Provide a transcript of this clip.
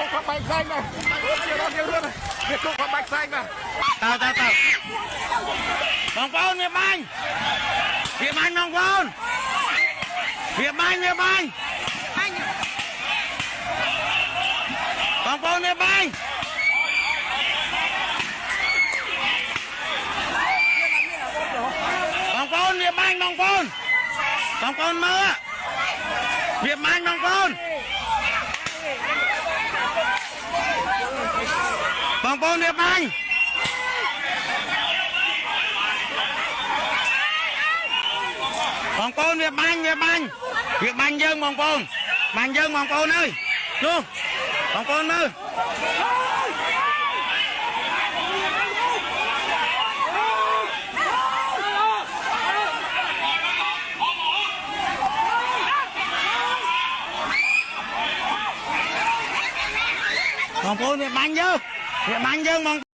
cục có bạch xanh này, Việt cục có bạch xanh này. Tao bóng bóng Việt Anh bóng bóng Việt Anh bóng bóng Việt Anh bóng bóng Việt Anh bóng bóng mơ Việt Anh bóng bóng Việt Anh bóng bóng Việt Anh dâng bóng bóng ơi luôn bóng bóng ơi bóng bóng Việt Anh dâng bóng